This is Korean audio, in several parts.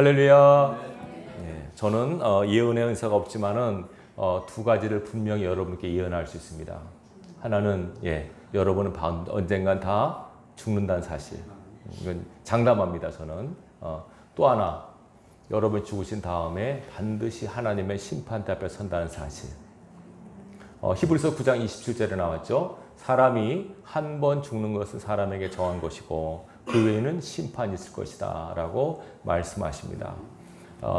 할렐루야. 네, 저는 예언의 은사가 없지만은 두 가지를 분명히 여러분께 예언할 수 있습니다. 하나는 여러분은 언젠간 다 죽는다는 사실. 이건 장담합니다. 저는 또 하나 여러분이 죽으신 다음에 반드시 하나님의 심판대 앞에 선다는 사실. 히브리서 9장 27절에 나왔죠. 사람이 한 번 죽는 것은 사람에게 정한 것이고 그 외에는 심판이 있을 것이다 라고 말씀하십니다.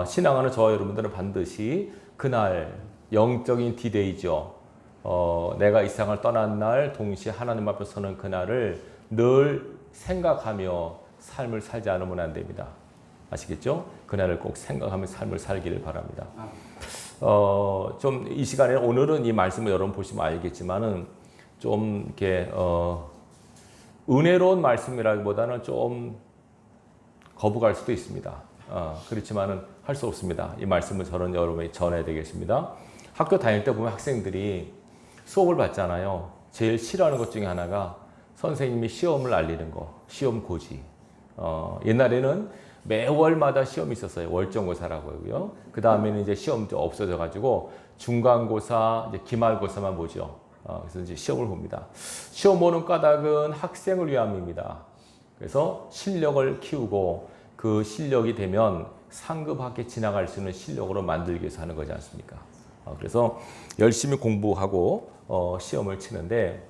신앙하는 저와 여러분들은 반드시 그날 영적인 디데이죠. 내가 이 세상을 떠난 날 동시에 하나님 앞에 서는 그날을 늘 생각하며 삶을 살지 않으면 안 됩니다. 아시겠죠? 그날을 꼭 생각하며 삶을 살기를 바랍니다. 좀 이 시간에 오늘은 이 말씀을 여러분 보시면 알겠지만은 좀 이렇게 은혜로운 말씀이라기보다는 좀 거부갈 수도 있습니다. 그렇지만은 할 수 없습니다. 이 말씀을 저는 여러분에게 전해야 되겠습니다. 학교 다닐 때 보면 학생들이 수업을 받잖아요. 제일 싫어하는 것 중에 하나가 선생님이 시험을 알리는 거, 시험 고지. 옛날에는 매월마다 시험이 있었어요. 월정고사라고 하고요. 그 다음에는 이제 시험도 없어져가지고 중간고사, 이제 기말고사만 보죠. 그래서 이제 시험을 봅니다. 시험 보는 까닭은 학생을 위함입니다. 그래서 실력을 키우고 그 실력이 되면 상급 학교 지나갈 수 있는 실력으로 만들기 위해서 하는 거지 않습니까? 그래서 열심히 공부하고 시험을 치는데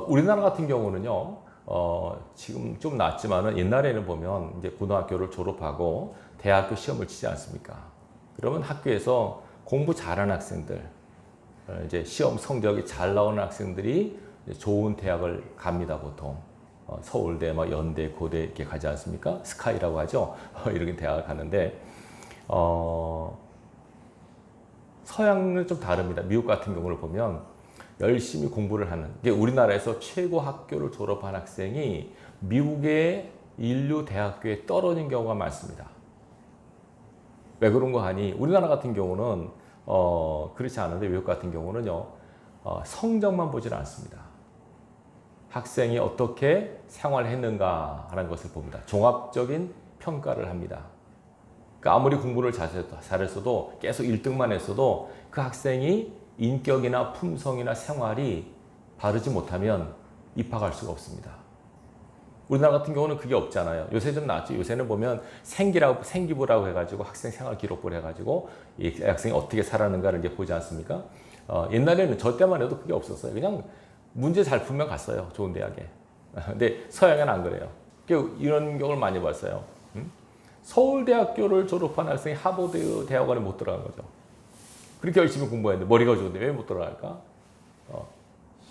우리나라 같은 경우는요. 지금 좀 낫지만은 옛날에는 보면 이제 고등학교를 졸업하고 대학교 시험을 치지 않습니까? 그러면 학교에서 공부 잘하는 학생들, 이제 시험 성적이 잘 나오는 학생들이 좋은 대학을 갑니다, 보통. 서울대, 연대, 고대 이렇게 가지 않습니까? 스카이라고 하죠. 이렇게 대학을 가는데, 서양은 좀 다릅니다. 미국 같은 경우를 보면 열심히 공부를 하는, 우리나라에서 최고 학교를 졸업한 학생이 미국의 인류 대학교에 떨어진 경우가 많습니다. 왜 그런 거 하니? 우리나라 같은 경우는 그렇지 않은데 미국 같은 경우는요, 성적만 보질 않습니다. 학생이 어떻게 생활했는가 하는 것을 봅니다. 종합적인 평가를 합니다. 그러니까 아무리 공부를 잘했어도 계속 1등만 했어도 그 학생이 인격이나 품성이나 생활이 바르지 못하면 입학할 수가 없습니다. 우리나라 같은 경우는 그게 없잖아요. 요새 좀 낫죠. 요새는 보면 생기부라고 해가지고 학생 생활 기록부를 해가지고 이 학생이 어떻게 살았는가를 이제 보지 않습니까? 옛날에는 저 때만 해도 그게 없었어요. 그냥 문제 잘 풀면 갔어요. 좋은 대학에. 근데 서양은 안 그래요. 이런 경우를 많이 봤어요. 서울대학교를 졸업한 학생이 하버드 대학원에 못 들어간 거죠. 그렇게 열심히 공부했는데 머리가 좋은데 왜 못 들어갈까?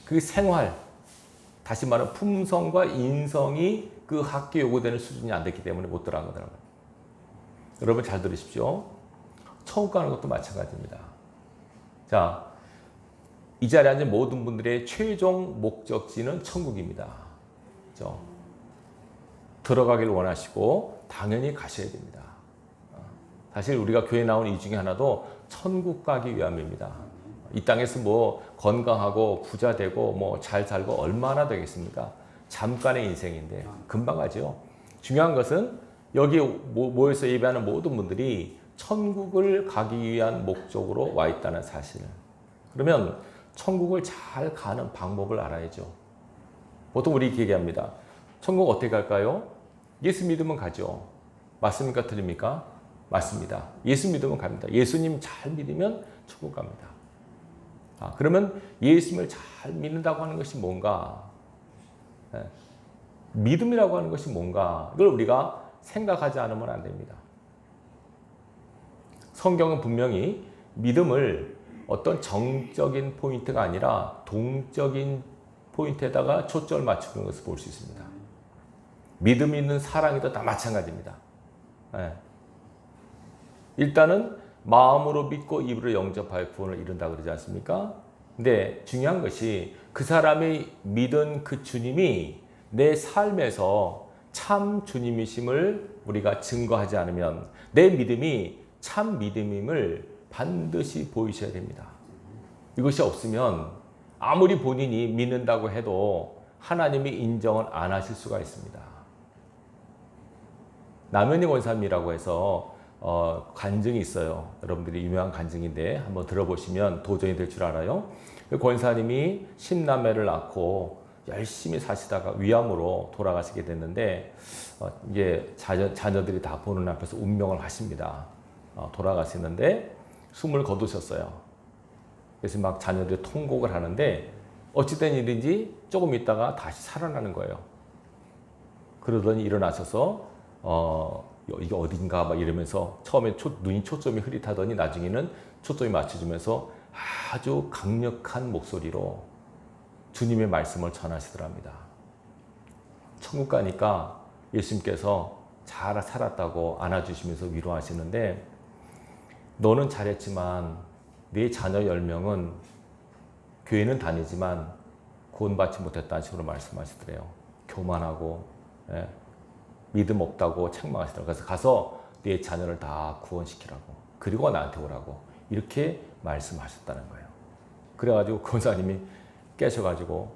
그 생활, 다시 말하면 품성과 인성이 그 학교 요구되는 수준이 안 됐기 때문에 못 들어간 거더라고요. 여러분 잘 들으십시오. 천국 가는 것도 마찬가지입니다. 자, 이 자리에 앉은 모든 분들의 최종 목적지는 천국입니다. 그렇죠? 들어가기를 원하시고 당연히 가셔야 됩니다. 사실 우리가 교회 나온 이유 중에 하나도 천국 가기 위함입니다. 이 땅에서 건강하고 부자 되고 잘 살고 얼마나 되겠습니까? 잠깐의 인생인데 금방 가죠. 중요한 것은 여기 모여서 예배하는 모든 분들이 천국을 가기 위한 목적으로 와 있다는 사실. 그러면 천국을 잘 가는 방법을 알아야죠. 보통 우리 이렇게 얘기합니다. 천국 어떻게 갈까요? 예수 믿으면 가죠. 맞습니까? 틀립니까? 맞습니다. 예수 믿으면 갑니다. 예수님 잘 믿으면 천국 갑니다. 그러면 예수님을 잘 믿는다고 하는 것이 뭔가? 믿음이라고 하는 것이 뭔가? 이걸 우리가 생각하지 않으면 안 됩니다. 성경은 분명히 믿음을 어떤 정적인 포인트가 아니라 동적인 포인트에다가 초점을 맞추는 것을 볼 수 있습니다. 믿음이 있는 사랑이도 다 마찬가지입니다. 일단은 마음으로 믿고 입으로 영접하여 구원을 이룬다고 그러지 않습니까? 근데 중요한 것이 그 사람이 믿은 그 주님이 내 삶에서 참 주님이심을 우리가 증거하지 않으면 내 믿음이 참 믿음임을 반드시 보이셔야 됩니다. 이것이 없으면 아무리 본인이 믿는다고 해도 하나님이 인정을 안 하실 수가 있습니다. 남현희 권사님이라고 해서 간증이 있어요. 여러분들이 유명한 간증인데 한번 들어보시면 도전이 될 줄 알아요. 그 권사님이 10남매를 낳고 열심히 사시다가 위암으로 돌아가시게 됐는데 이게 자녀들이 다 보는 앞에서 운명을 하십니다. 돌아가시는데 숨을 거두셨어요. 그래서 막 자녀들이 통곡을 하는데 어찌된 일인지 조금 있다가 다시 살아나는 거예요. 그러더니 일어나셔서 이게 어딘가 막 이러면서 처음에 눈이 초점이 흐릿하더니 나중에는 초점이 맞춰지면서 아주 강력한 목소리로 주님의 말씀을 전하시더랍니다. 천국 가니까 예수님께서 잘 살았다고 안아주시면서 위로하시는데 너는 잘했지만 네 자녀 10명은 교회는 다니지만 구원받지 못했다는 식으로 말씀하시더래요. 교만하고 믿음 없다고 책망하시더라고요. 그래서 가서 네 자녀를 다 구원시키라고 그리고 나한테 오라고 이렇게 말씀하셨다는 거예요. 그래가지고 권사님이 깨셔가지고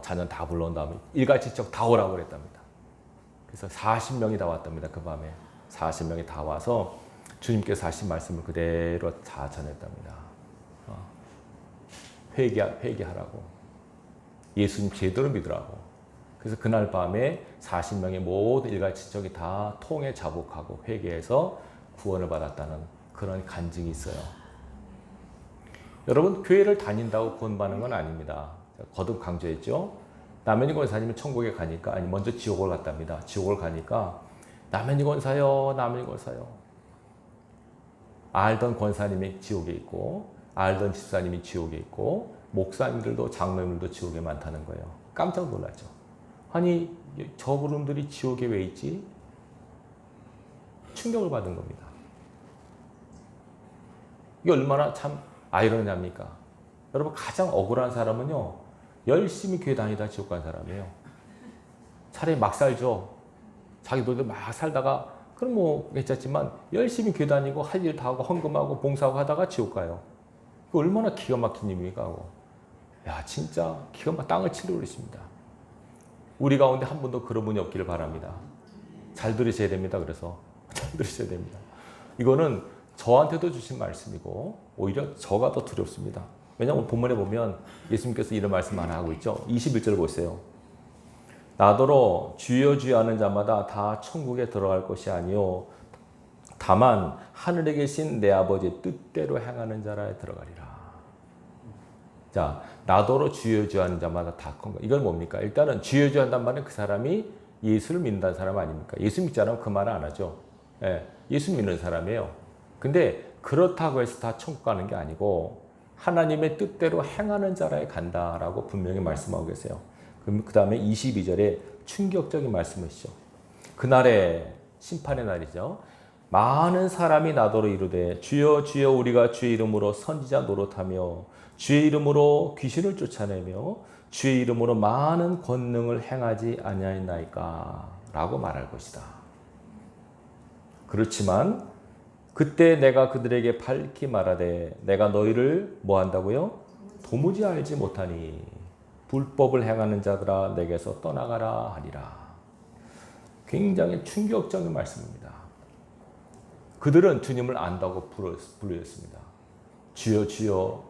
자녀 다 불러온 다음에 일가지척 다 오라고 그랬답니다. 그래서 40명이 다 왔답니다. 그 밤에 40명이 다 와서 주님께서 하신 말씀을 그대로 다 전했답니다. 회개하라고 예수님 제대로 믿으라고. 그래서 그날 밤에 40명의 모든 일가지척이 다 통에 자복하고 회개해서 구원을 받았다는 그런 간증이 있어요. 여러분 교회를 다닌다고 구원받는 건 아닙니다. 거듭 강조했죠. 남현희 권사님은 천국에 가니까 먼저 지옥을 갔답니다. 지옥을 가니까 남현희 권사요, 남현희 권사요. 알던 권사님이 지옥에 있고 알던 집사님이 지옥에 있고 목사님들도 장로님들도 지옥에 많다는 거예요. 깜짝 놀랐죠. 아니 저 그룹들이 지옥에 왜 있지? 충격을 받은 겁니다. 이게 얼마나 참 아이러니합니까? 여러분 가장 억울한 사람은요 열심히 교회 다니다 지옥 간 사람이에요. 차라리 막 살죠. 자기 돈들 막 살다가 그럼 뭐 괜찮지만 열심히 교회 다니고 할 일 다 하고 헌금하고 봉사하고 하다가 지옥 가요. 그 얼마나 기가 막힌 일입니까? 야 진짜 기가 막 땅을 치르고 있습니다. 우리 가운데 한 분도 그런 분이 없기를 바랍니다. 잘 들으셔야 됩니다. 그래서 잘 들으셔야 됩니다. 이거는 저한테도 주신 말씀이고 오히려 저가 더 두렵습니다. 왜냐하면 본문에 보면 예수님께서 이런 말씀 하나 하고 있죠. 21절 보세요. 나더러 주여 주여 하는 자마다 다 천국에 들어갈 것이 아니요 다만 하늘에 계신 내 아버지의 뜻대로 행하는 자라에 들어가리라. 자, 나더러 주여 주여 하는 자마다 다 건가. 이건 뭡니까? 일단은 주여 주여 한단 말은 그 사람이 예수를 믿는다는 사람 아닙니까? 예수 믿지 않으면 그 말을 안 하죠. 예수 믿는 사람이에요. 근데 그렇다고 해서 다 천국 가는 게 아니고 하나님의 뜻대로 행하는 자라에 간다라고 분명히 말씀하고 계세요. 그 다음에 22절에 충격적인 말씀이시죠. 그날에 심판의 날이죠. 많은 사람이 나더러 이르되 주여 주여 우리가 주의 이름으로 선지자 노릇하며 주의 이름으로 귀신을 쫓아내며 주의 이름으로 많은 권능을 행하지 아니하였나이까 라고 말할 것이다. 그렇지만 그때 내가 그들에게 밝히 말하되 내가 너희를 뭐 한다고요? 도무지 알지 못하니 불법을 행하는 자들아 내게서 떠나가라 하리라. 굉장히 충격적인 말씀입니다. 그들은 주님을 안다고 부르셨습니다. 주여 주여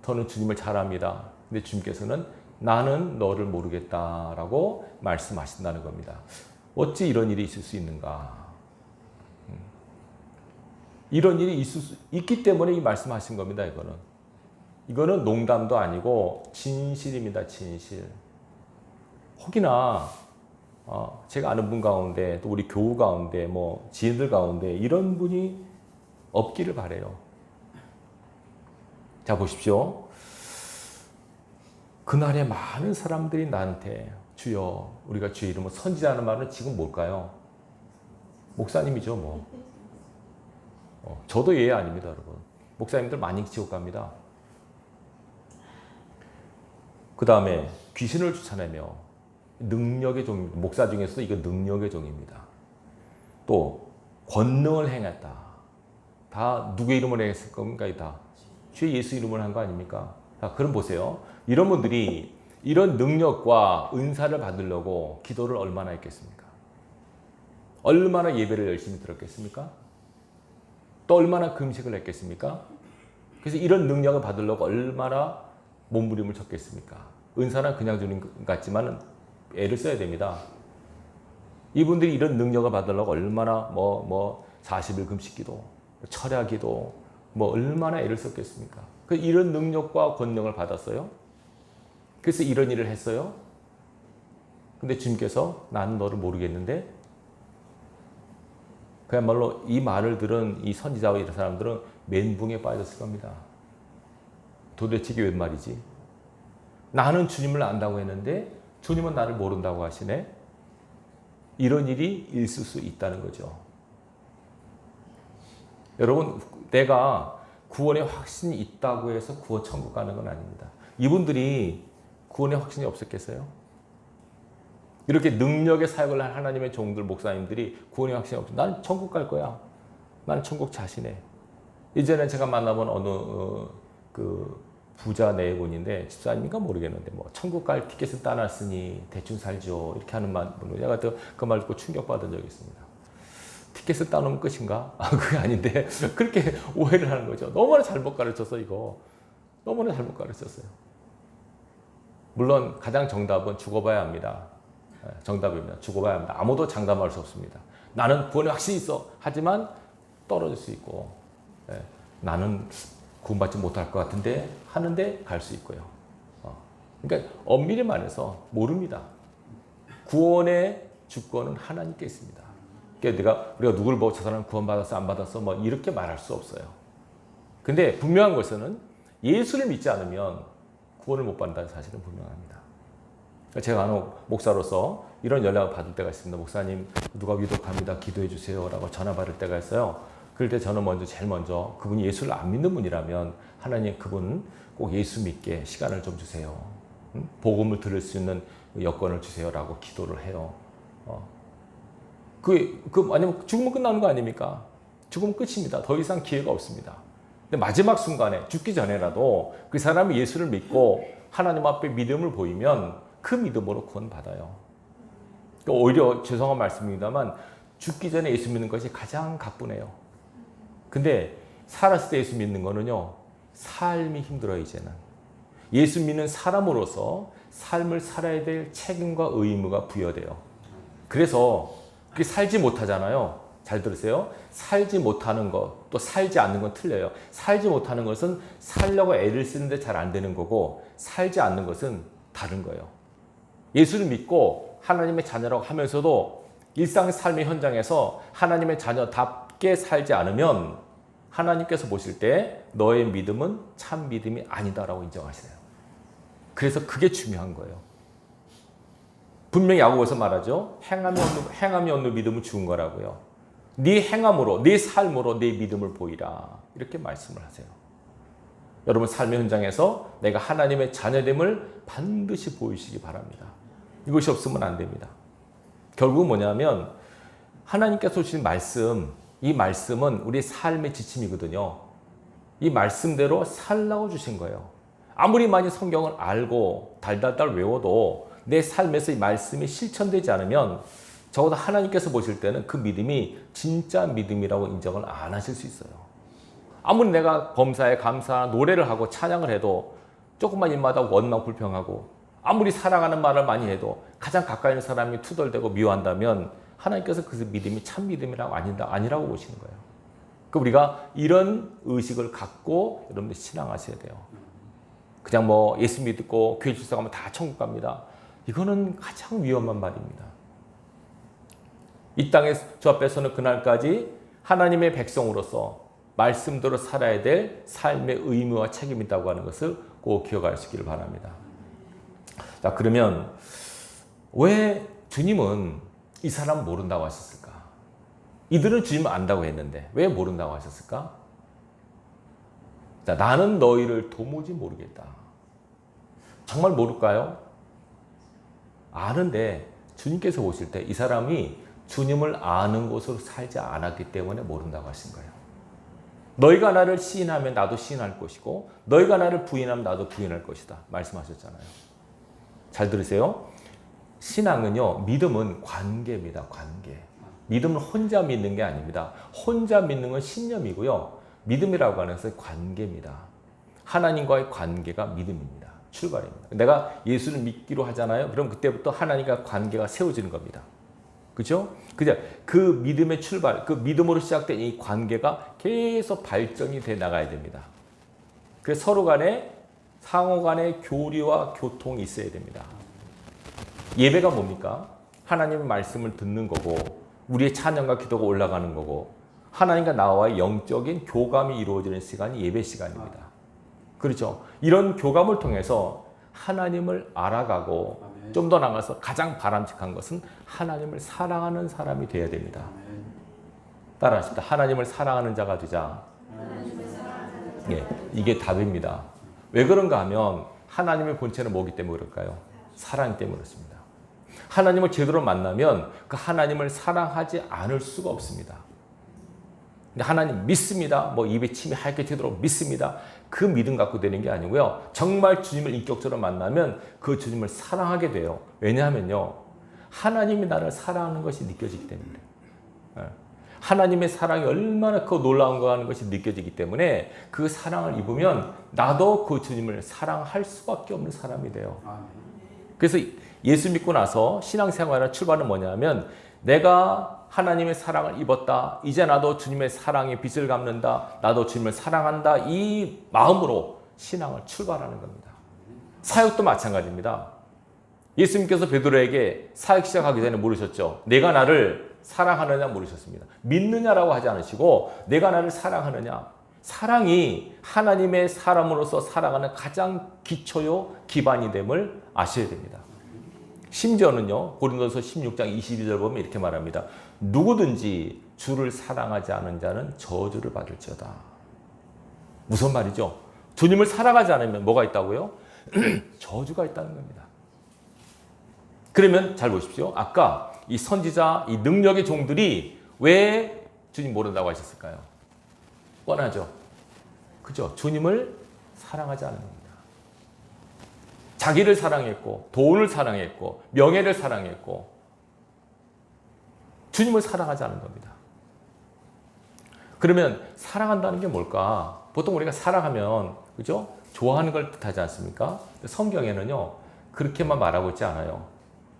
저는 주님을 잘 압니다. 근데 주님께서는 나는 너를 모르겠다라고 말씀하신다는 겁니다. 어찌 이런 일이 있을 수 있는가? 이런 일이 있기 때문에 이 말씀하신 겁니다. 이거는 농담도 아니고 진실입니다. 진실. 혹이나 제가 아는 분 가운데 또 우리 교우 가운데 뭐 지인들 가운데 이런 분이 없기를 바라요. 자 보십시오. 그날에 많은 사람들이 나한테 주여 우리가 주의 이름으로 선지자하는 말은 지금 뭘까요? 목사님이죠 뭐. 저도 예외 아닙니다 여러분. 목사님들 많이 지옥 갑니다. 그 다음에 귀신을 쫓아내며 능력의 종입니다. 목사 중에서도 이거 능력의 종입니다. 또 권능을 행했다. 다 누구의 이름을 행했을 겁니까? 다 주의 예수 이름을 한 거 아닙니까? 자, 그럼 보세요. 이런 분들이 이런 능력과 은사를 받으려고 기도를 얼마나 했겠습니까? 얼마나 예배를 열심히 들었겠습니까? 또 얼마나 금식을 했겠습니까? 그래서 이런 능력을 받으려고 얼마나 몸부림을 쳤겠습니까? 은사는 그냥 주는 것 같지만 애를 써야 됩니다. 이분들이 이런 능력을 받으려고 얼마나 40일 금식기도, 철야기도 얼마나 애를 썼겠습니까? 이런 능력과 권능을 받았어요. 그래서 이런 일을 했어요. 근데 주님께서 나는 너를 모르겠는데, 그야말로 이 말을 들은 이 선지자와 이런 사람들은 멘붕에 빠졌을 겁니다. 도대체 이게 웬 말이지? 나는 주님을 안다고 했는데 주님은 나를 모른다고 하시네. 이런 일이 있을 수 있다는 거죠. 여러분, 내가 구원의 확신이 있다고 해서 구원 천국 가는 건 아닙니다. 이분들이 구원의 확신이 없었겠어요? 이렇게 능력의 사역을 한 하나님의 종들, 목사님들이 구원의 확신이 없어. 나는 천국 갈 거야. 나는 천국 자신해. 이전에 제가 만나본 어느 부자 내분인데, 집사님인가 모르겠는데, 천국 갈 티켓을 따놨으니 대충 살죠. 이렇게 하는 분을 내가 그 말 듣고 충격받은 적이 있습니다. 티켓을 따놓으면 끝인가? 그게 아닌데, 그렇게 오해를 하는 거죠. 너무나 잘못 가르쳤어, 이거. 너무나 잘못 가르쳤어요. 물론, 가장 정답은 죽어봐야 합니다. 정답입니다. 죽어봐야 합니다. 아무도 장담할 수 없습니다. 나는 구원의 확신이 있어. 하지만 떨어질 수 있고, 나는 구원받지 못할 것 같은데 하는데 갈 수 있고요. 그러니까 엄밀히 말해서 모릅니다. 구원의 주권은 하나님께 있습니다. 그러니까 우리가 누구를 보고 저 사람 구원받았어 안 받았어 이렇게 말할 수 없어요. 근데 분명한 것은 예수를 믿지 않으면 구원을 못 받는다는 사실은 분명합니다. 제가 아는 목사로서 이런 연락을 받을 때가 있습니다. 목사님, 누가 위독합니다. 기도해 주세요. 라고 전화 받을 때가 있어요. 그럴 때 저는 제일 먼저 그분이 예수를 안 믿는 분이라면 하나님 그분 꼭 예수 믿게 시간을 좀 주세요. 복음을 들을 수 있는 여건을 주세요라고 기도를 해요. 아니면 죽으면 끝나는 거 아닙니까? 죽으면 끝입니다. 더 이상 기회가 없습니다. 근데 마지막 순간에 죽기 전에라도 그 사람이 예수를 믿고 하나님 앞에 믿음을 보이면 그 믿음으로 구원받아요. 오히려 죄송한 말씀입니다만 죽기 전에 예수 믿는 것이 가장 가뿐해요. 근데 살았을 때 예수 믿는 거는요, 삶이 힘들어요, 이제는. 예수 믿는 사람으로서 삶을 살아야 될 책임과 의무가 부여돼요. 그래서 그게 살지 못하잖아요. 잘 들으세요. 살지 못하는 것, 또 살지 않는 건 틀려요. 살지 못하는 것은 살려고 애를 쓰는데 잘 안 되는 거고, 살지 않는 것은 다른 거예요. 예수를 믿고 하나님의 자녀라고 하면서도 일상 삶의 현장에서 하나님의 자녀답게 살지 않으면 하나님께서 보실 때 너의 믿음은 참 믿음이 아니다라고 인정하시네요. 그래서 그게 중요한 거예요. 분명히 야고보에서 말하죠. 행함이 없는 믿음은 죽은 거라고요. 네 행함으로, 네 삶으로 네 믿음을 보이라. 이렇게 말씀을 하세요. 여러분 삶의 현장에서 내가 하나님의 자녀됨을 반드시 보이시기 바랍니다. 이것이 없으면 안 됩니다. 결국은 뭐냐면 하나님께서 주신 말씀, 이 말씀은 우리 삶의 지침이거든요. 이 말씀대로 살라고 주신 거예요. 아무리 많이 성경을 알고 달달달 외워도 내 삶에서 이 말씀이 실천되지 않으면 적어도 하나님께서 보실 때는 그 믿음이 진짜 믿음이라고 인정을 안 하실 수 있어요. 아무리 내가 범사에 감사한 노래를 하고 찬양을 해도 조금만 입마다 원망 불평하고 아무리 사랑하는 말을 많이 해도 가장 가까이 있는 사람이 투덜대고 미워한다면 하나님께서 그 믿음이 참 믿음이라고 아니라고 보시는 거예요. 그러니까 우리가 이런 의식을 갖고 여러분들 신앙하셔야 돼요. 그냥 예수 믿고 교회 출석하면 다 천국 갑니다. 이거는 가장 위험한 말입니다. 이 땅에 주 앞에서는 그날까지 하나님의 백성으로서 말씀대로 살아야 될 삶의 의무와 책임이 있다고 하는 것을 꼭 기억하시기를 바랍니다. 자, 그러면 왜 주님은 이 사람 모른다고 하셨을까? 이들은 주님을 안다고 했는데 왜 모른다고 하셨을까? 자, 나는 너희를 도무지 모르겠다. 정말 모를까요? 아는데 주님께서 보실 때 이 사람이 주님을 아는 곳으로 살지 않았기 때문에 모른다고 하신 거예요. 너희가 나를 시인하면 나도 시인할 것이고 너희가 나를 부인하면 나도 부인할 것이다. 말씀하셨잖아요. 잘 들으세요. 신앙은요, 믿음은 관계입니다. 관계. 믿음은 혼자 믿는 게 아닙니다. 혼자 믿는 건 신념이고요. 믿음이라고 하는 것은 관계입니다. 하나님과의 관계가 믿음입니다. 출발입니다. 내가 예수를 믿기로 하잖아요. 그럼 그때부터 하나님과 관계가 세워지는 겁니다. 그죠? 그 믿음의 출발, 그 믿음으로 시작된 이 관계가 계속 발전이 돼 나가야 됩니다. 그래서 서로 간에 상호 간의 교류와 교통이 있어야 됩니다. 예배가 뭡니까? 하나님의 말씀을 듣는 거고, 우리의 찬양과 기도가 올라가는 거고, 하나님과 나와의 영적인 교감이 이루어지는 시간이 예배 시간입니다. 그렇죠? 이런 교감을 통해서 하나님을 알아가고 좀 더 나가서 가장 바람직한 것은 하나님을 사랑하는 사람이 되어야 됩니다. 따라하십시다. 하나님을 사랑하는 자가 되자. 예, 이게 답입니다. 왜 그런가 하면 하나님의 본체는 뭐기 때문에 그럴까요? 사랑 때문에 그렇습니다. 하나님을 제대로 만나면 그 하나님을 사랑하지 않을 수가 없습니다. 근데 하나님 믿습니다. 뭐 입에 침이 하얗게 튀도록 믿습니다. 그 믿음 갖고 되는 게 아니고요. 정말 주님을 인격적으로 만나면 그 주님을 사랑하게 돼요. 왜냐하면요. 하나님이 나를 사랑하는 것이 느껴지기 때문에. 하나님의 사랑이 얼마나 그 놀라운가 하는 것이 느껴지기 때문에 그 사랑을 입으면 나도 그 주님을 사랑할 수밖에 없는 사람이 돼요. 그래서 예수 믿고 나서 신앙생활의 출발은 뭐냐면 내가 하나님의 사랑을 입었다. 이제 나도 주님의 사랑의 빛을 갚는다. 나도 주님을 사랑한다. 이 마음으로 신앙을 출발하는 겁니다. 사역도 마찬가지입니다. 예수님께서 베드로에게 사역 시작하기 전에 물으셨죠. 내가 나를 사랑하느냐 물으셨습니다. 믿느냐라고 하지 않으시고 내가 나를 사랑하느냐. 사랑이 하나님의 사람으로서 살아가는 가장 기초요 기반이 됨을 아셔야 됩니다. 심지어는요 고린도서 16장 22절 보면 이렇게 말합니다. 누구든지 주를 사랑하지 않은 자는 저주를 받을지어다. 무슨 말이죠? 주님을 사랑하지 않으면 뭐가 있다고요? 저주가 있다는 겁니다. 그러면 잘 보십시오. 아까 이 선지자, 이 능력의 종들이 왜 주님 모른다고 하셨을까요? 뻔하죠. 그죠? 주님을 사랑하지 않는 겁니다. 자기를 사랑했고, 돈을 사랑했고, 명예를 사랑했고, 주님을 사랑하지 않은 겁니다. 그러면 사랑한다는 게 뭘까? 보통 우리가 사랑하면, 그죠? 좋아하는 걸 뜻하지 않습니까? 성경에는요, 그렇게만 말하고 있지 않아요.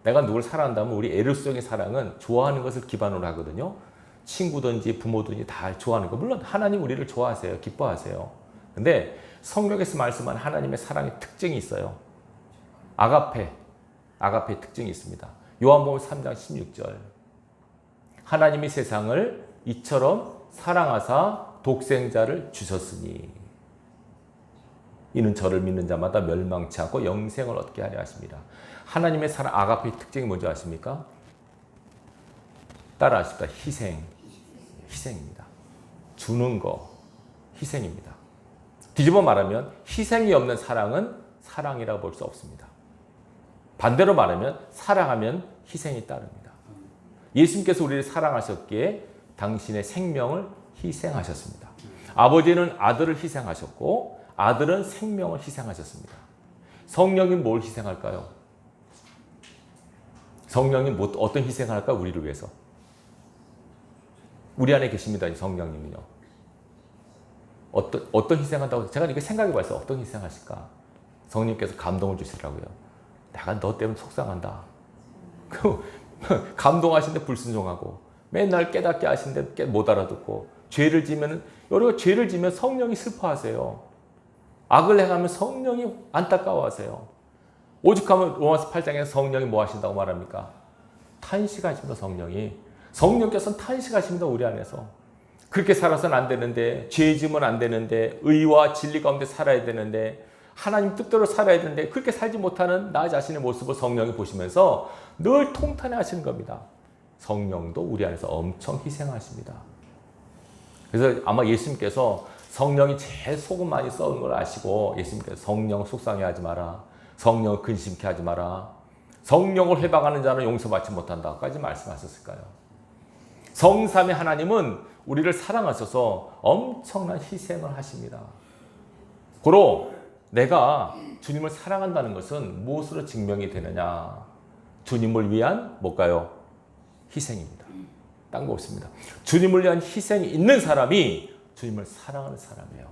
내가 누굴 사랑한다면 우리 에로스적인 사랑은 좋아하는 것을 기반으로 하거든요. 친구든지 부모든지 다 좋아하는 거. 물론 하나님 우리를 좋아하세요. 기뻐하세요. 근데 성경에서 말씀한 하나님의 사랑의 특징이 있어요. 아가페의 특징이 있습니다. 요한복음 3장 16절. 하나님이 세상을 이처럼 사랑하사 독생자를 주셨으니 이는 저를 믿는 자마다 멸망치 않고 영생을 얻게 하려 하십니다. 하나님의 사랑 아가페의 특징이 뭔지 아십니까? 따라하십시다. 희생입니다. 주는 거 희생입니다. 뒤집어 말하면 희생이 없는 사랑은 사랑이라고 볼 수 없습니다. 반대로 말하면 사랑하면 희생이 따릅니다. 예수님께서 우리를 사랑하셨기에 당신의 생명을 희생하셨습니다. 아버지는 아들을 희생하셨고 아들은 생명을 희생하셨습니다. 성령이 뭘 희생할까요? 성령이 어떤 희생을 할까? 우리를 위해서. 우리 안에 계십니다. 성령님은요. 어떤 희생한다고 제가 이렇게 생각해 봤어요. 어떤 희생하실까? 성령님께서 감동을 주시더라고요. 내가 너 때문에 속상한다. 감동하시는데 불순종하고 맨날 깨닫게 하시는데 못 알아듣고 죄를 지면 우리가 죄를 지면 성령이 슬퍼하세요. 악을 행하면 성령이 안타까워하세요. 오죽하면 로마서 8장에서 성령이 뭐 하신다고 말합니까? 탄식하십니다. 성령께서는 탄식하십니다. 우리 안에서. 그렇게 살아서는 안 되는데 죄 지으면 안 되는데 의와 진리 가운데 살아야 되는데 하나님 뜻대로 살아야 되는데 그렇게 살지 못하는 나 자신의 모습을 성령이 보시면서 늘 통탄해 하시는 겁니다. 성령도 우리 안에서 엄청 희생하십니다. 그래서 아마 예수님께서 성령이 제일 속은 많이 썩은 걸 아시고 예수님께서 성령 속상해 하지 마라. 성령을 근심케 하지 마라. 성령을 회방하는 자는 용서받지 못한다까지 말씀하셨을까요? 성삼의 하나님은 우리를 사랑하셔서 엄청난 희생을 하십니다. 고로 내가 주님을 사랑한다는 것은 무엇으로 증명이 되느냐? 주님을 위한 뭘까요? 희생입니다. 딴 거 없습니다. 주님을 위한 희생이 있는 사람이 주님을 사랑하는 사람이에요.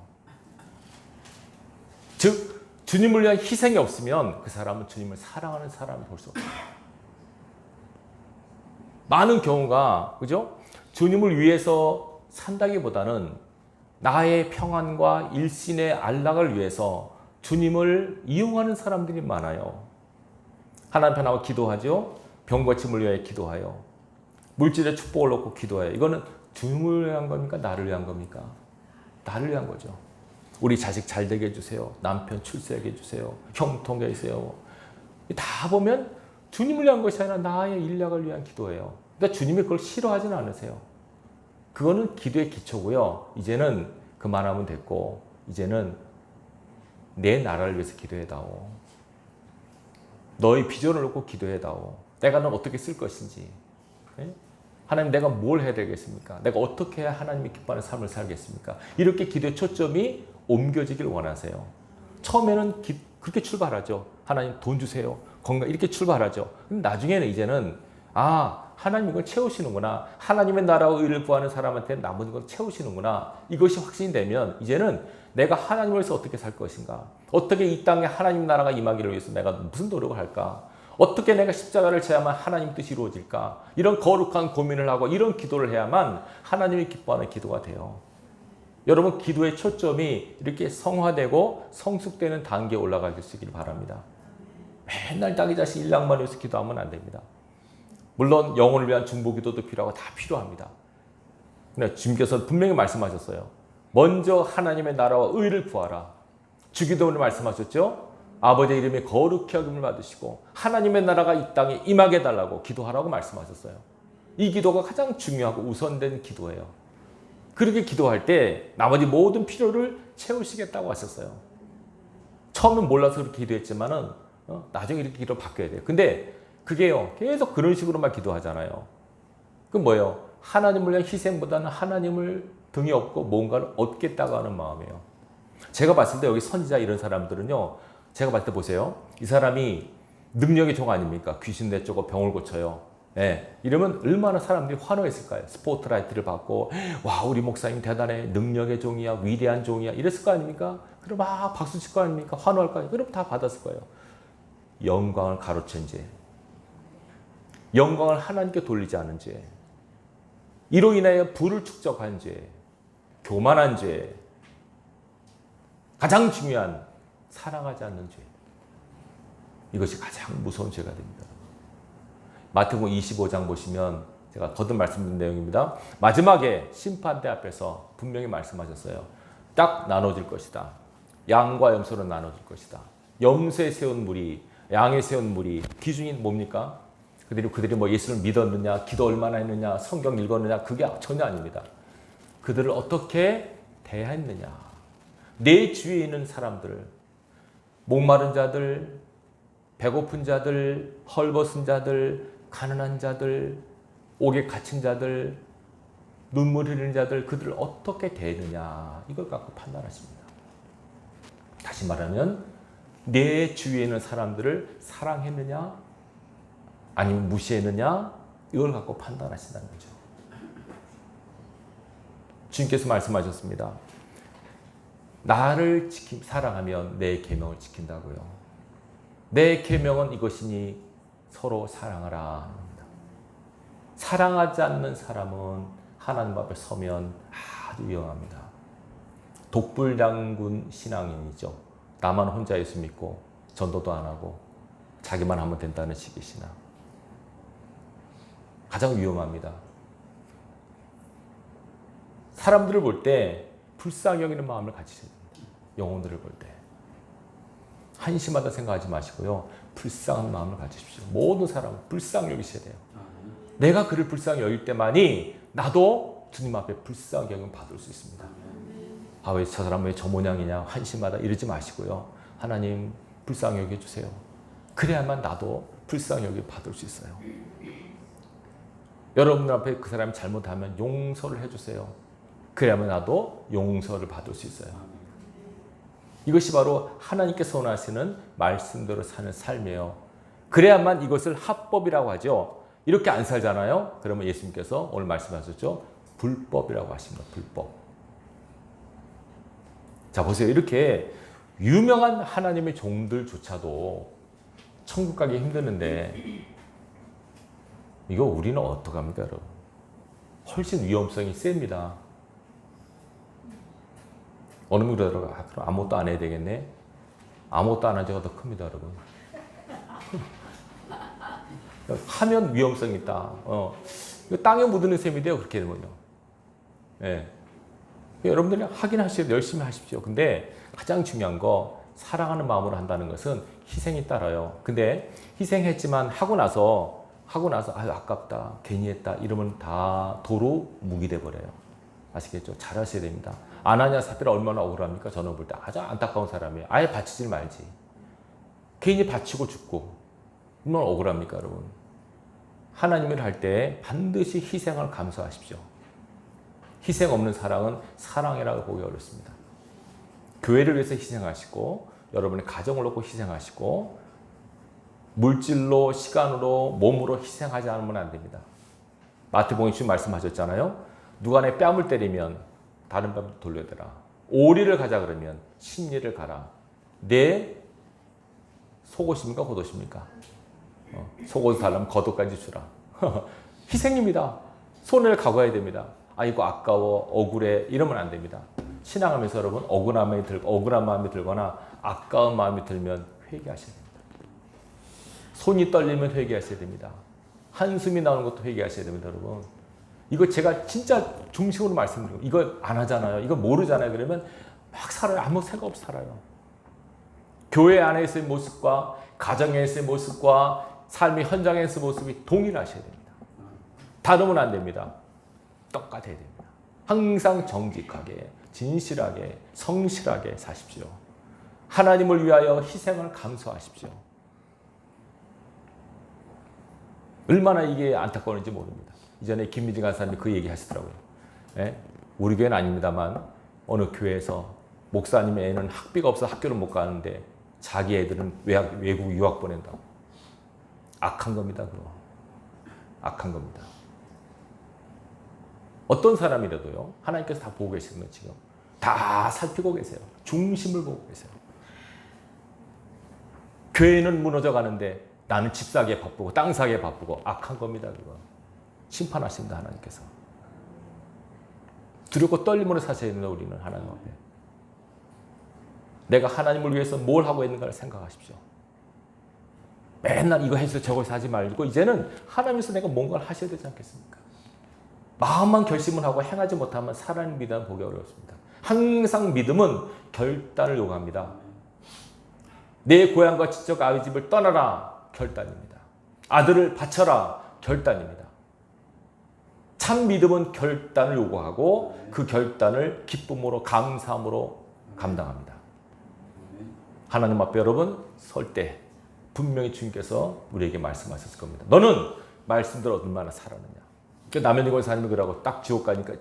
즉 주님을 위한 희생이 없으면 그 사람은 주님을 사랑하는 사람을 볼 수 없어요. 많은 경우가 그죠? 주님을 위해서 산다기보다는 나의 평안과 일신의 안락을 위해서 주님을 이용하는 사람들이 많아요. 하나님 편하고 기도하죠. 병 고침을 위해 기도하여 물질의 축복을 놓고 기도해요. 이거는 주님을 위한 겁니까? 나를 위한 겁니까? 나를 위한 거죠. 우리 자식 잘 되게 해주세요. 남편 출세하게 해주세요. 형통하게 해주세요. 다 보면 주님을 위한 것이 아니라 나의 일락을 위한 기도예요. 그러니까 주님이 그걸 싫어하지는 않으세요. 그거는 기도의 기초고요. 이제는 그만하면 됐고 이제는 내 나라를 위해서 기도해다오. 너의 비전을 놓고 기도해다오. 내가 넌 어떻게 쓸 것인지. 하나님 내가 뭘 해야 되겠습니까? 내가 어떻게 해야 하나님이 기뻐하는 삶을 살겠습니까? 이렇게 기도의 초점이 옮겨지길 원하세요. 처음에는 그렇게 출발하죠. 하나님 돈 주세요. 건강 이렇게 출발하죠. 근데 나중에는 이제는 하나님 이걸 채우시는구나. 하나님의 나라와 의를 구하는 사람한테 남은 걸 채우시는구나. 이것이 확신이 되면 이제는 내가 하나님을 위해서 어떻게 살 것인가? 어떻게 이 땅에 하나님 나라가 임하기를 위해서 내가 무슨 노력을 할까? 어떻게 내가 십자가를 져야만 하나님 뜻이 이루어질까? 이런 거룩한 고민을 하고 이런 기도를 해야만 하나님이 기뻐하는 기도가 돼요. 여러분 기도의 초점이 이렇게 성화되고 성숙되는 단계에 올라갈 수 있기를 바랍니다. 맨날 자기 자신 일락만 위해서 기도하면 안 됩니다. 물론 영혼을 위한 중보기도도 필요하고 다 필요합니다. 근데 주님께서 분명히 말씀하셨어요. 먼저 하나님의 나라와 의를 구하라. 주기도문을 말씀하셨죠. 아버지의 이름이 거룩히 여김을 받으시고 하나님의 나라가 이 땅에 임하게 해달라고 기도하라고 말씀하셨어요. 이 기도가 가장 중요하고 우선된 기도예요. 그렇게 기도할 때 나머지 모든 필요를 채우시겠다고 하셨어요. 처음엔 몰라서 그렇게 기도했지만은 나중에 이렇게 기도를 바뀌어야 돼요. 근데 그게요 계속 그런 식으로만 기도하잖아요. 그럼 뭐예요? 하나님을 위한 희생보다는 하나님을 등에 업고 뭔가를 얻겠다고 하는 마음이에요. 제가 봤을 때 여기 선지자 이런 사람들은요, 제가 봤을 때 보세요. 이 사람이 능력의 종 아닙니까? 귀신 내쫓고 병을 고쳐요. 예, 이러면 얼마나 사람들이 환호했을까요? 스포트라이트를 받고 와 우리 목사님 대단해, 능력의 종이야, 위대한 종이야 이랬을 거 아닙니까? 그럼 막 박수 칠 거 아닙니까? 환호할 거 아닙니까? 그럼 다 받았을 거예요. 영광을 가로챈 죄, 영광을 하나님께 돌리지 않은 죄, 이로 인하여 부를 축적한 죄, 교만한 죄, 가장 중요한 사랑하지 않는 죄, 이것이 가장 무서운 죄가 됩니다. 마태복음 25장 보시면 제가 거듭 말씀드린 내용입니다. 마지막에 심판대 앞에서 분명히 말씀하셨어요. 딱 나눠질 것이다. 양과 염소로 나눠질 것이다. 염소에 세운 무리, 양에 세운 무리, 기준이 뭡니까? 그들이 뭐 예수를 믿었느냐, 기도 얼마나 했느냐, 성경 읽었느냐, 그게 전혀 아닙니다. 그들을 어떻게 대했느냐. 내 주위에 있는 사람들을, 목마른 자들, 배고픈 자들, 헐벗은 자들, 가난한 자들, 옥에 갇힌 자들, 눈물 흘리는 자들, 그들을 어떻게 대느냐, 이걸 갖고 판단하십니다. 다시 말하면 내 주위에 있는 사람들을 사랑했느냐 아니면 무시했느냐, 이걸 갖고 판단하신다는 거죠. 주님께서 말씀하셨습니다. 나를 사랑하면 내 계명을 지킨다고요. 내 계명은 이것이니 서로 사랑하라. 사랑하지 않는 사람은 하나님 앞에 서면 아주 위험합니다. 독불장군 신앙인이죠. 나만 혼자 예수 믿고 전도도 안 하고 자기만 하면 된다는 식의 신앙. 가장 위험합니다. 사람들을 볼 때 불쌍히 여기는 마음을 가지셔야 됩니다. 영혼들을 볼 때. 한심하다 생각하지 마시고요. 불쌍한 마음을 가지십시오. 모든 사람을 불쌍히 여기셔야 돼요. 내가 그를 불쌍히 여길 때만이 나도 주님 앞에 불쌍히 여김을 받을 수 있습니다. 왜 저 사람 왜 저 모양이냐, 한심하다 이러지 마시고요. 하나님 불쌍히 여겨주세요. 그래야만 나도 불쌍히 여김을 받을 수 있어요. 여러분들 앞에 그 사람이 잘못하면 용서를 해주세요. 그래야만 나도 용서를 받을 수 있어요. 이것이 바로 하나님께서 원하시는 말씀대로 사는 삶이에요. 그래야만 이것을 합법이라고 하죠. 이렇게 안 살잖아요. 그러면 예수님께서 오늘 말씀하셨죠. 불법이라고 하십니다. 불법. 자, 보세요. 이렇게 유명한 하나님의 종들조차도 천국 가기 힘드는데 이거 우리는 어떡합니까, 여러분? 훨씬 위험성이 셉니다. 어느 분이 그러더라고요. 그럼 아무것도 안 해야 되겠네. 아무것도 안 한 죄가 더 큽니다, 여러분. 하면 위험성이 있다. 이거 땅에 묻는 셈이 돼요, 그렇게 되면요. 예. 여러분들이 하긴 하셔야 열심히 하십시오. 근데 가장 중요한 거, 사랑하는 마음으로 한다는 것은 희생이 따라요. 근데 희생했지만 하고 나서 아유, 아깝다, 괜히 했다, 이러면 다 도로 무기 돼 버려요. 아시겠죠? 잘 하셔야 됩니다. 아나니아 삽비라 얼마나 억울합니까? 저는 볼 때 아주 안타까운 사람이에요. 아예 바치질 말지. 괜히 바치고 죽고. 얼마나 억울합니까, 여러분? 하나님을 할 때 반드시 희생을 감수하십시오. 희생 없는 사랑은 사랑이라고 보기 어렵습니다. 교회를 위해서 희생하시고, 여러분의 가정을 놓고 희생하시고, 물질로, 시간으로, 몸으로 희생하지 않으면 안 됩니다. 마태복음 주님 말씀하셨잖아요. 누가 내 뺨을 때리면 다른 뺨을 돌려대라. 오리를 가자 그러면 십리를 가라. 내 속옷입니까? 겉옷입니까? 속옷을 달라면 겉옷까지 주라. 희생입니다. 손해를 각오해야 됩니다. 아, 이거 아까워, 억울해, 이러면 안 됩니다. 신앙하면서 여러분, 억울한 마음이 들거나 아까운 마음이 들면 회개하셔야 됩니다. 손이 떨리면 회개하셔야 됩니다. 한숨이 나오는 것도 회개하셔야 됩니다, 여러분. 이거 제가 진짜 중심으로 말씀드리고, 이거 안 하잖아요. 이거 모르잖아요. 그러면 막 살아요. 아무 생각 없이 살아요. 교회 안에서의 모습과 가정에서의 모습과 삶의 현장에서의 모습이 동일하셔야 됩니다. 다르면 안 됩니다. 똑같아야 됩니다. 항상 정직하게, 진실하게, 성실하게 사십시오. 하나님을 위하여 희생을 감수하십시오. 얼마나 이게 안타까운지 모릅니다. 이전에 김미진 간사님이 그 얘기 하시더라고요. 예? 우리 교회는 아닙니다만 어느 교회에서 목사님의 애는 학비가 없어 학교를 못 가는데 자기 애들은 외국 유학 보낸다고. 악한 겁니다, 그거. 악한 겁니다. 어떤 사람이라도요, 하나님께서 다 보고 계시는 거 지금. 다 살피고 계세요. 중심을 보고 계세요. 교회는 무너져 가는데 나는 집 사기에 바쁘고 땅 사기에 바쁘고 악한 겁니다, 그거. 심판하십니다, 하나님께서. 두렵고 떨림으로 사셔야 됩니다, 우리는 하나님 앞에. 내가 하나님을 위해서 뭘 하고 있는가를 생각하십시오. 맨날 이거 해서 저거 하지 말고 이제는 하나님께서 내가 뭔가를 하셔야 되지 않겠습니까? 마음만 결심을 하고 행하지 못하면 사람의 믿음은 보기 어렵습니다. 항상 믿음은 결단을 요구합니다. 내 고향과 지적 아비 집을 떠나라, 결단입니다. 아들을 바쳐라, 결단입니다. 참 믿음은 결단을 요구하고 그 결단을 기쁨으로 감사함으로 감당합니다. 하나님 앞에 여러분 설 때 분명히 주님께서 우리에게 말씀하셨을 겁니다. 너는 말씀대로 얼마나 살았느냐. 남의 이걸 살면 그러고 딱 지옥 가니까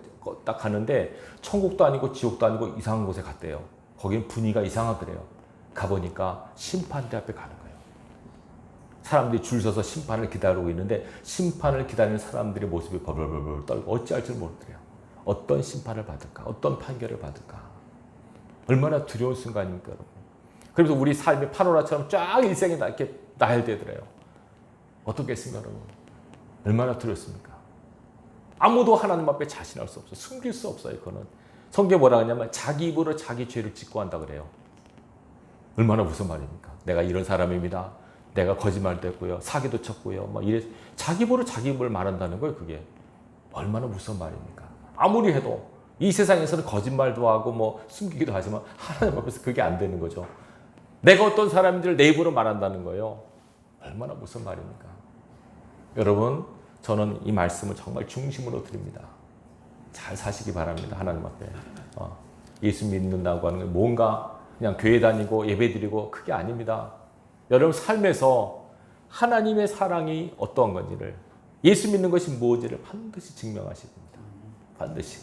딱 가는데 천국도 아니고 지옥도 아니고 이상한 곳에 갔대요. 거기는 분위기가 이상하더래요. 가보니까 심판대 앞에 가는 거예요. 사람들이 줄 서서 심판을 기다리고 있는데 심판을 기다리는 사람들의 모습이 벌벌벌 떨고 어찌할 줄 모르더래요. 어떤 심판을 받을까? 어떤 판결을 받을까? 얼마나 두려운 순간입니까, 여러분? 그래서 우리 삶이 파노라처럼 쫙 일생이 이렇게 나열되더래요. 어떻겠습니까, 여러분? 얼마나 두렵습니까? 아무도 하나님 앞에 자신할 수 없어요. 숨길 수 없어요, 그거는. 성경에 뭐라 하냐면 자기 입으로 자기 죄를 짓고 한다 그래요. 얼마나 무슨 말입니까? 내가 이런 사람입니다. 내가 거짓말도 했고요. 사기도 쳤고요. 막 이래 자기 입으로 자기 입을 말한다는 거예요, 그게. 얼마나 무슨 말입니까? 아무리 해도 이 세상에서는 거짓말도 하고 뭐 숨기기도 하지만 하나님 앞에서 그게 안 되는 거죠. 내가 어떤 사람들을 내 입으로 말한다는 거예요. 얼마나 무슨 말입니까? 여러분, 저는 이 말씀을 정말 중심으로 드립니다. 잘 사시기 바랍니다. 하나님 앞에. 예수 믿는다고 하는 건 뭔가 그냥 교회 다니고 예배 드리고 그게 아닙니다. 여러분 삶에서 하나님의 사랑이 어떠한 건지를, 예수 믿는 것이 무엇인지를 반드시 증명하셔야 됩니다. 반드시.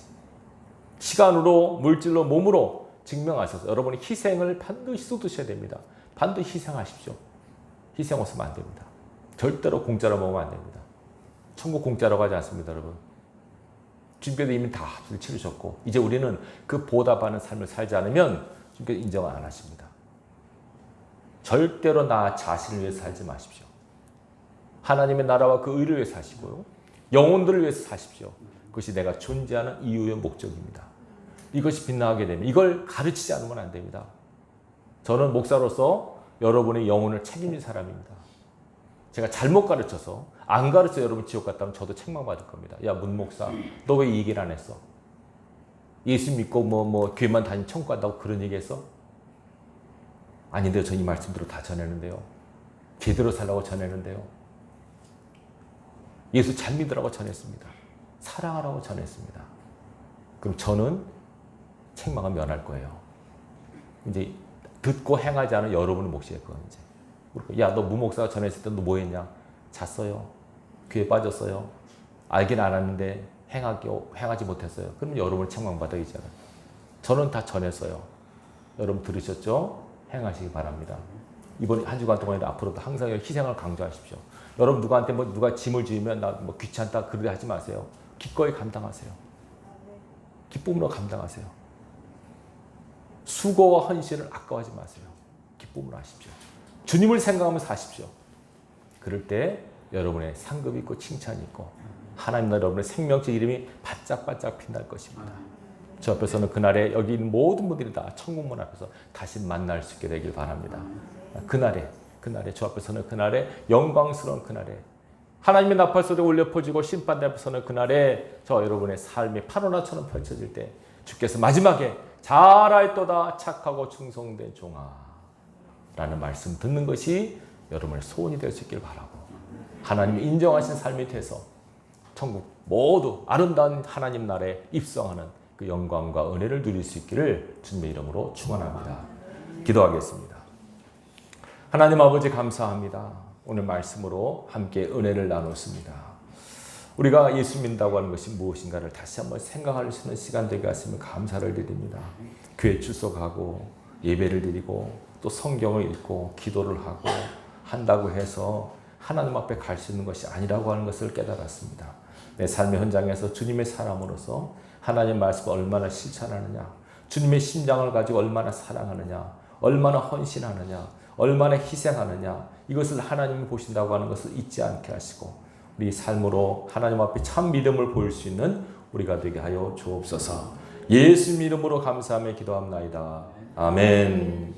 시간으로, 물질로, 몸으로 증명하셔서 여러분이 희생을 반드시 쏟으셔야 됩니다. 반드시 희생하십시오. 희생 없으면 안 됩니다. 절대로 공짜로 먹으면 안 됩니다. 천국 공짜라고 하지 않습니다, 여러분. 주님께서 이미 다 합을 치르셨고 이제 우리는 그 보답하는 삶을 살지 않으면 주님께서 인정을 안 하십니다. 절대로 나 자신을 위해서 살지 마십시오. 하나님의 나라와 그 의를 위해서 사시고요. 영혼들을 위해서 사십시오. 그것이 내가 존재하는 이유의 목적입니다. 이것이 빛나게 되면 이걸 가르치지 않으면 안 됩니다. 저는 목사로서 여러분의 영혼을 책임진 사람입니다. 제가 잘못 가르쳐서 안 가르쳐 여러분 지옥 갔다면 저도 책망받을 겁니다. 야, 문 목사, 너 왜 이 얘기를 안 했어? 예수 믿고 교회만 다니면 천국 간다고 그런 얘기 했어? 아닌데요. 저 이 말씀대로 다 전했는데요. 제대로 살라고 전했는데요. 예수 잘 믿으라고 전했습니다. 사랑하라고 전했습니다. 그럼 저는 책망을 면할 거예요. 이제 듣고 행하지 않은 여러분의 몫이에요. 그건 이제. 야, 너 무목사가 전했을 때 너 뭐 했냐? 잤어요. 귀에 빠졌어요. 알긴 알았는데 행하지 못했어요. 그럼 여러분을 책망받아야잖아요. 저는 다 전했어요. 여러분 들으셨죠? 행하시기 바랍니다. 이번 한 주간 동안에 앞으로도 항상 희생을 강조하십시오. 여러분 누구한테 누가 짐을 지으면 나 귀찮다 그러게 하지 마세요. 기꺼이 감당하세요. 기쁨으로 감당하세요. 수고와 헌신을 아까워하지 마세요. 기쁨으로 하십시오. 주님을 생각하면서 하십시오. 그럴 때 여러분의 상급이 있고 칭찬이 있고 하나님 여러분의 생명체 이름이 바짝바짝 빛날 것입니다. 저 앞에서는 그날에 여기 있는 모든 분들이 다 천국문 앞에서 다시 만날 수 있게 되길 바랍니다. 그날에 저 앞에서는 그날에 영광스러운 그날에 하나님의 나팔소리 울려 퍼지고 심판대 앞에서는 그날에 저 여러분의 삶이 파노라처럼 펼쳐질 때 주께서 마지막에 잘할도다 착하고 충성된 종아 라는 말씀 듣는 것이 여러분의 소원이 될 수 있길 바라고 하나님이 인정하신 삶이 돼서 천국 모두 아름다운 하나님 나라에 입성하는 그 영광과 은혜를 누릴 수 있기를 주님의 이름으로 축원합니다. 기도하겠습니다. 하나님 아버지 감사합니다. 오늘 말씀으로 함께 은혜를 나눴습니다. 우리가 예수 믿는다고 하는 것이 무엇인가를 다시 한번 생각할 수 있는 시간 되게 하시면 감사를 드립니다. 교회 출석하고 예배를 드리고 또 성경을 읽고 기도를 하고 한다고 해서 하나님 앞에 갈 수 있는 것이 아니라고 하는 것을 깨달았습니다. 내 삶의 현장에서 주님의 사람으로서 하나님 말씀을 얼마나 실천하느냐, 주님의 심장을 가지고 얼마나 사랑하느냐, 얼마나 헌신하느냐, 얼마나 희생하느냐, 이것을 하나님이 보신다고 하는 것을 잊지 않게 하시고 우리 삶으로 하나님 앞에 참 믿음을 보일 수 있는 우리가 되게 하여 주옵소서. 예수 이름으로 감사하며 기도합나이다. 아멘.